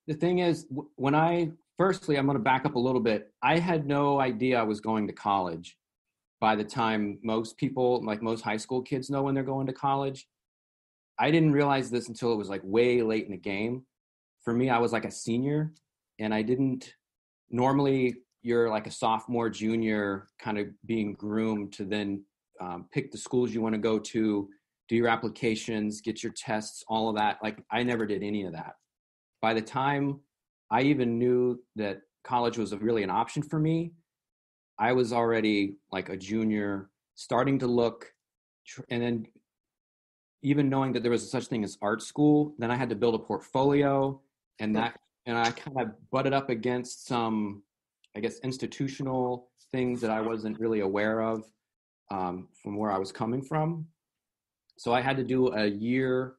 the thing is, firstly, I'm going to back up a little bit. I had no idea I was going to college by the time most people, like most high school kids, know when they're going to college. I didn't realize this until it was like way late in the game. For me, I was like a senior, and I didn't normally, you're like a sophomore, junior, kind of being groomed to then pick the schools you want to go to, do your applications, get your tests, all of that. Like, I never did any of that. By the time I even knew that college was really an option for me, I was already like a junior, starting to look, and then even knowing that there was such thing as art school, then I had to build a portfolio, and I kind of butted up against some, I guess, institutional things that I wasn't really aware of from where I was coming from. So I had to do a year.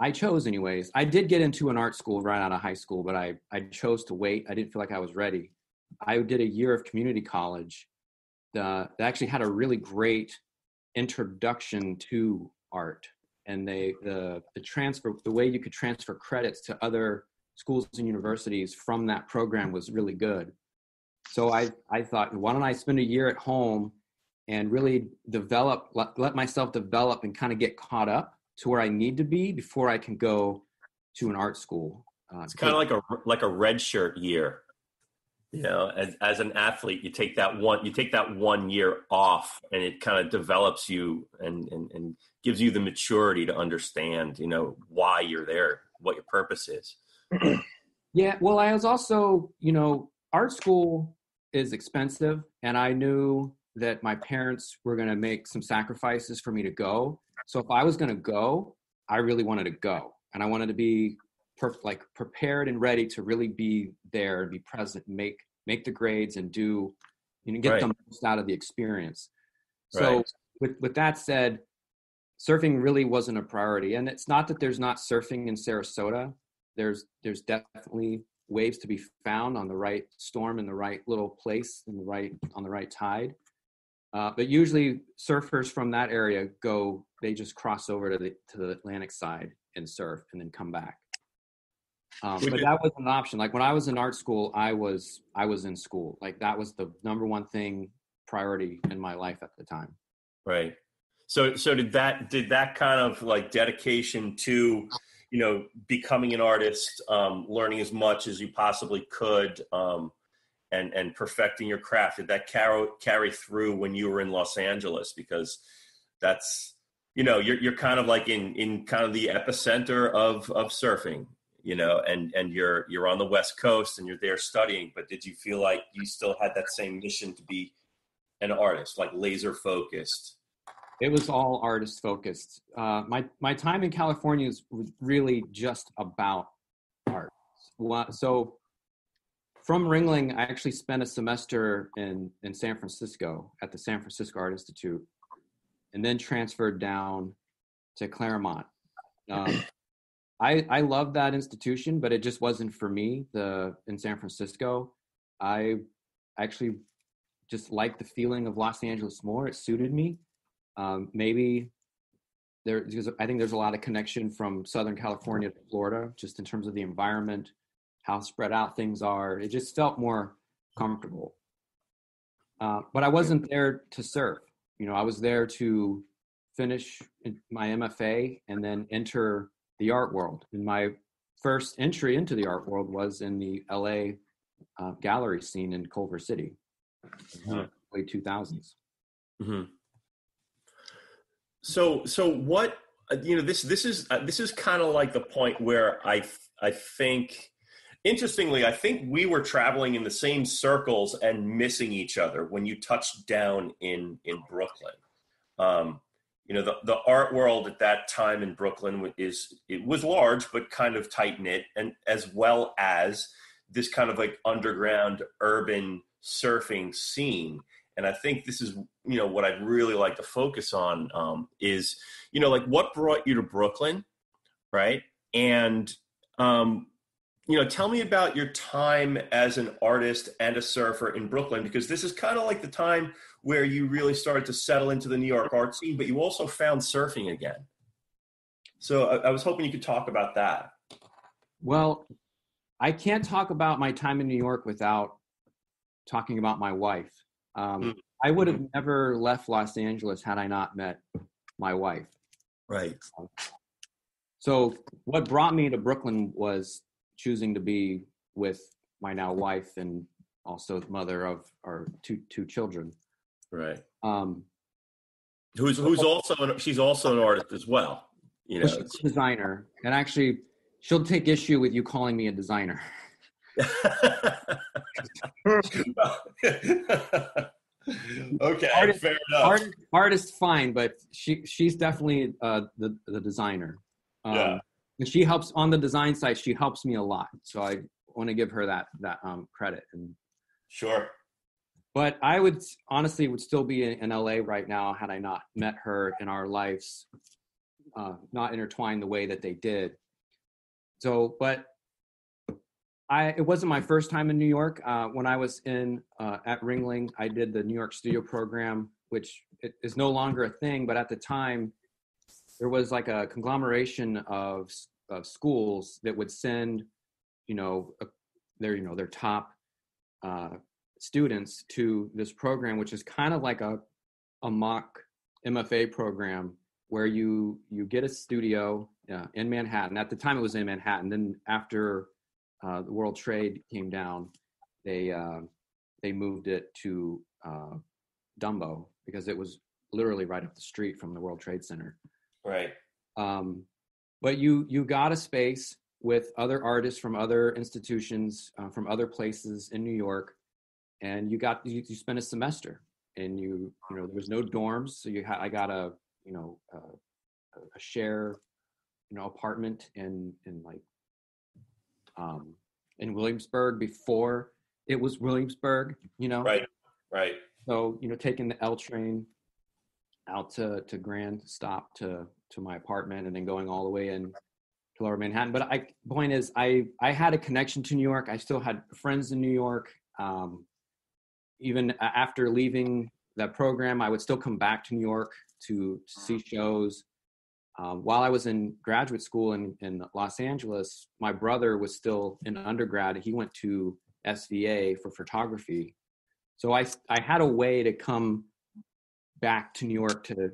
I chose anyways. I did get into an art school right out of high school, but I chose to wait. I didn't feel like I was ready. I did a year of community college that actually had a really great introduction to art. And the way you could transfer credits to other schools and universities from that program was really good. So I thought, why don't I spend a year at home and really let myself develop and kind of get caught up to where I need to be before I can go to an art school. It's kind of like a red shirt year. You know, as an athlete, you take that 1 year off, and it kind of develops you and gives you the maturity to understand, you know, why you're there, what your purpose is. Yeah, well, I was also, you know, art school is expensive, and I knew that my parents were going to make some sacrifices for me to go. So if I was going to go, I really wanted to go, and I wanted to be prepared and ready to really be there and be present and make the grades and do, you know, get the most out of the experience. So with that said, surfing really wasn't a priority. And it's not that there's not surfing in Sarasota. There's definitely waves to be found on the right storm in the right little place on the right tide. But usually surfers from that area they just cross over to the Atlantic side and surf and then come back. But that wasn't an option. Like when I was in art school, I was in school. Like that was the number one priority in my life at the time. Right. So did that kind of like dedication to, you know, becoming an artist, learning as much as you possibly could, and perfecting your craft, did that carry through when you were in Los Angeles? Because that's, you know, you're kind of like in kind of the epicenter of surfing, you know, and you're on the West Coast and you're there studying, but did you feel like you still had that same mission to be an artist, like laser focused? It was all artist focused. My time in California was really just about art. So from Ringling, I actually spent a semester in San Francisco at the San Francisco Art Institute, and then transferred down to Claremont. I loved that institution, but it just wasn't for me. In San Francisco, I actually just liked the feeling of Los Angeles more. It suited me. Maybe because I think there's a lot of connection from Southern California to Florida, just in terms of the environment, how spread out things are. It just felt more comfortable. But I wasn't there to surf. You know, I was there to finish my MFA and then enter the art world. And my first entry into the art world was in the LA gallery scene in Culver City, late 2000s. Mm-hmm. So what, you know, this is kind of like the point where I think, interestingly, I think we were traveling in the same circles and missing each other when you touched down in Brooklyn. You know, the art world at that time in Brooklyn was large, but kind of tight knit, and as well as this kind of like underground urban surfing scene. And I think this is, you know, what I'd really like to focus on is, you know, like what brought you to Brooklyn, right? And, you know, tell me about your time as an artist and a surfer in Brooklyn, because this is kind of like the time where you really started to settle into the New York art scene, but you also found surfing again. So I was hoping you could talk about that. Well, I can't talk about my time in New York without talking about my wife. Mm, I would mhm. have never left Los Angeles had I not met my wife. Right. So what brought me to Brooklyn was choosing to be with my now wife and also mother of our two children. Right. Um, Who's also she's also an artist as well. You well, know. she's a designer, and actually, she'll take issue with you calling me a designer. Okay, Artist, fair enough. artist, fine, but she's definitely the designer. Yeah, And she helps on the design side. She helps me a lot, so I want to give her that credit. And sure. but I would honestly would still be in LA right now had I not met her in our lives, not intertwined the way that they did. So, but it wasn't my first time in New York. When I was in at Ringling, I did the New York Studio Program, which is no longer a thing. But at the time, there was like a conglomeration of schools that would send, you know, their top uh, students to this program, which is kind of like a mock MFA program where you get a studio in Manhattan. At the time, it was in Manhattan. Then after the World Trade came down, they moved it to Dumbo because it was literally right up the street from the World Trade Center. Right. Um, but you got a space with other artists from other institutions, from other places in New York, and you spent a semester, and there was no dorms, so I got a share apartment in like um, in Williamsburg before it was Williamsburg, Right. Right. so taking the L train out to Grand Stop to my apartment and then going all the way in to Lower Manhattan. But point is, I had a connection to New York. I still had friends in New York. Even after leaving that program, I would still come back to New York to see shows. While I was in graduate school in Los Angeles, my brother was still in undergrad. He went to SVA for photography. So I had a way to come back to New York to,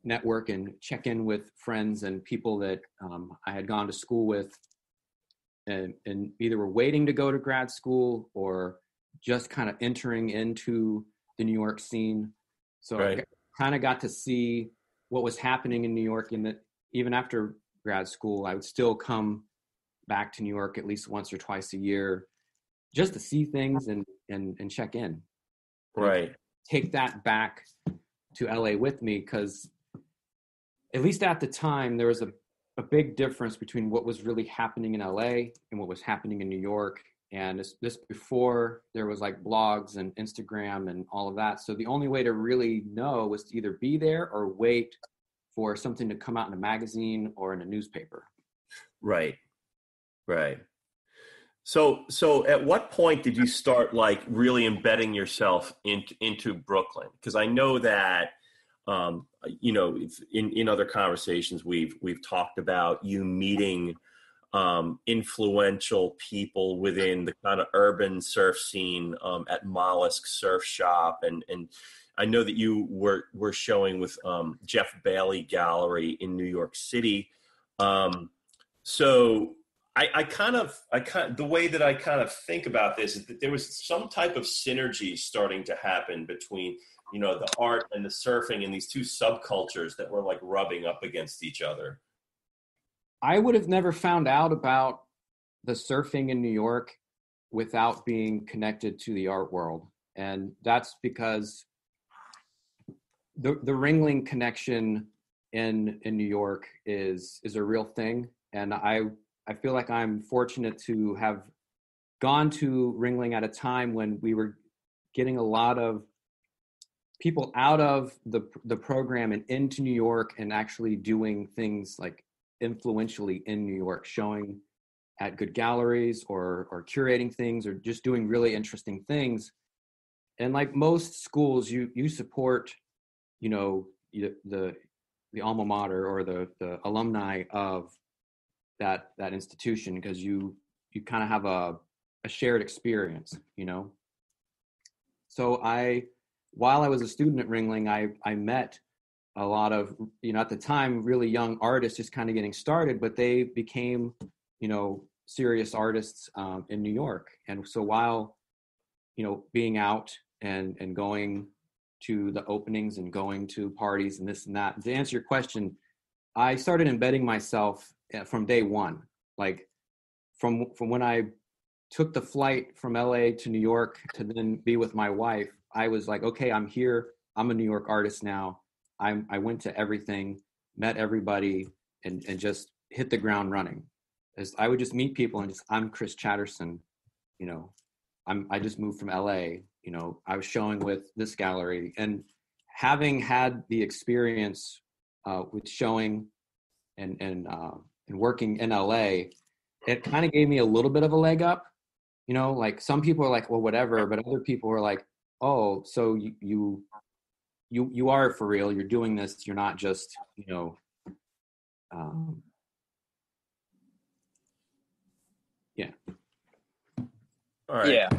network and check in with friends and people that I had gone to school with and either were waiting to go to grad school or just kind of entering into the New York scene. So I Right. kind of got to see what was happening in New York, and that even after grad school, I would still come back to New York at least once or twice a year just to see things and check in. And Right. take that back to LA with me because at least at the time there was a big difference between what was really happening in LA and what was happening in New York. And this before there was like blogs and Instagram and all of that. So the only way to really know was to either be there or wait for something to come out in a magazine or in a newspaper. Right. Right. So at what point did you start like really embedding yourself into Brooklyn? Because I know that in other conversations we've talked about you meeting influential people within the kind of urban surf scene at Mollusk Surf Shop, and I know that you were showing with Jeff Bailey Gallery in New York City. So the way that I kind of think about this is that there was some type of synergy starting to happen between, the art and the surfing and these two subcultures that were like rubbing up against each other. I would have never found out about the surfing in New York without being connected to the art world. And that's because the Ringling connection in New York is a real thing. And I feel like I'm fortunate to have gone to Ringling at a time when we were getting a lot of people out of the program and into New York and actually doing things like influentially in New York, showing at good galleries or curating things or just doing really interesting things. And like most schools, you support, the alma mater or the alumni of that institution because you you kind of have a shared experience, you know. So while I was a student at Ringling, I met a lot of, you know, at the time, really young artists just kind of getting started, but they became, you know, serious artists in New York. And so while, you know, being out and going to the openings and going to parties and this and that, to answer your question, I started embedding myself from day one. Like from when I took the flight from LA to New York to then be with my wife, I was like, okay, I'm here. I'm a New York artist now. I went to everything, met everybody, and just hit the ground running. As I would just meet people and just, I'm Kris Chatterson, you know, I just moved from LA, you know, I was showing with this gallery, and having had the experience with showing and working in LA, it kind of gave me a little bit of a leg up. You know, like some people are like, well, whatever, but other people are like, oh, so you are for real. You're doing this. You're not just, you know. Yeah. All right. Yeah.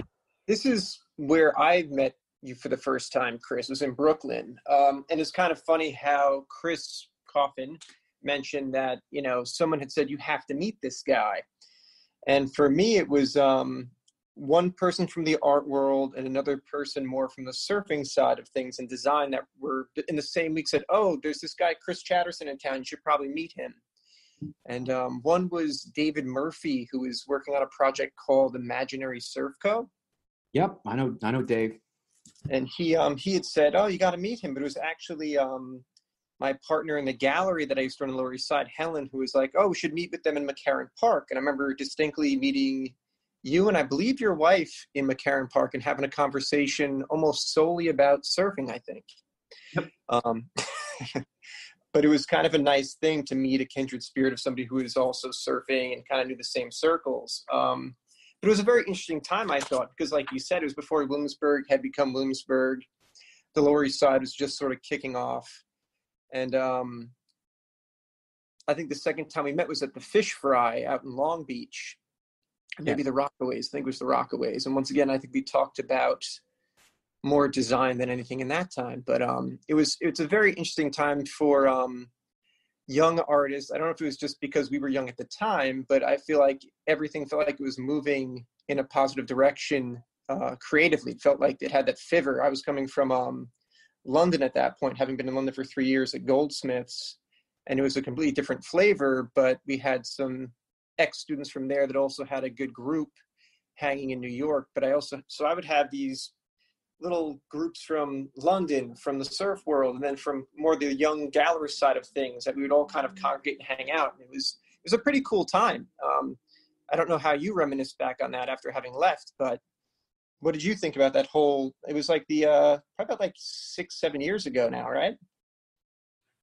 This is where I met you for the first time, Kris, was in Brooklyn. And it's kind of funny how Chris Coffin mentioned that, you know, someone had said, you have to meet this guy. And for me, it was one person from the art world and another person more from the surfing side of things and design that were in the same week said, oh, there's this guy, Kris Chatterson, in town. You should probably meet him. And one was David Murphy, who is working on a project called Imaginary Surf Co. Yep, I know Dave. And he had said, oh, you got to meet him. But it was actually my partner in the gallery that I used to run on the Lower East Side, Helen, who was like, oh, we should meet with them in McCarran Park. And I remember distinctly meeting you and I believe your wife in McCarran Park and having a conversation almost solely about surfing, I think. Yep. But it was kind of a nice thing to meet a kindred spirit of somebody who is also surfing and kind of knew the same circles. But it was a very interesting time, I thought, because like you said, it was before Williamsburg had become Williamsburg. The Lower East Side was just sort of kicking off. And I think the second time we met was at the Fish Fry out in Long Beach. Maybe the Rockaways. I think it was the Rockaways. And once again, I think we talked about more design than anything in that time. But it's a very interesting time for young artists. I don't know if it was just because we were young at the time, but I feel like everything felt like it was moving in a positive direction creatively. It felt like it had that fervor. I was coming from London at that point, having been in London for 3 years at Goldsmiths, and it was a completely different flavor, but we had some ex-students from there that also had a good group hanging in New York. But I would have these little groups from London, from the surf world, and then from more the young gallery side of things that we would all kind of congregate and hang out. And it was a pretty cool time. I don't know how you reminisce back on that after having left, but what did you think about that whole, it was like probably about like 6-7 years ago now, right?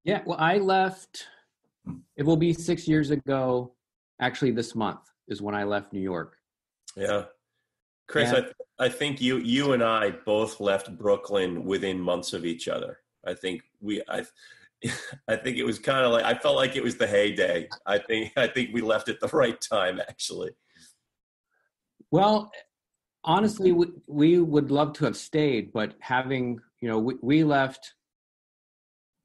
Yeah, well, I left, it will be 6 years ago. Actually, this month is when I left New York. Yeah. Kris, I think you and I both left Brooklyn within months of each other. I think it was kind of like, I felt like it was the heyday. I think we left at the right time, actually. Well, honestly, we would love to have stayed, but having, you know, we left,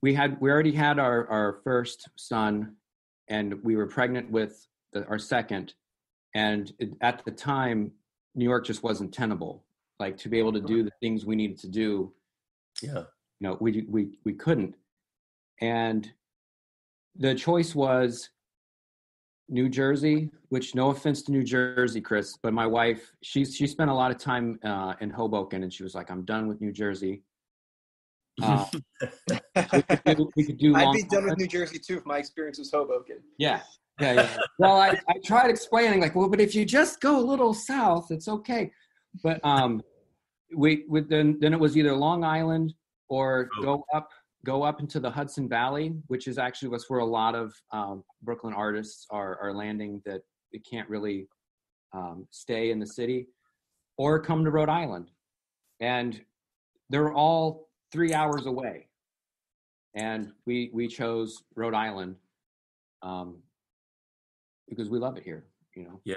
we already had our first son, and we were pregnant with our second. And at the time, New York just wasn't tenable. Like, to be able to do the things we needed to do, yeah, you know, we couldn't. And the choice was New Jersey, which, no offense to New Jersey, Kris, but my wife, she spent a lot of time in Hoboken, and she was like, I'm done with New Jersey. We could do I'd be done with New Jersey too if my experience was Hoboken. Yeah. Well, I tried explaining, like, well, but if you just go a little south, it's okay. But then it was either Long Island or go up into the Hudson Valley, which is actually where a lot of Brooklyn artists are landing, that they can't really stay in the city, or come to Rhode Island. And they're all 3 hours away. And we chose Rhode Island because we love it here, you know? Yeah.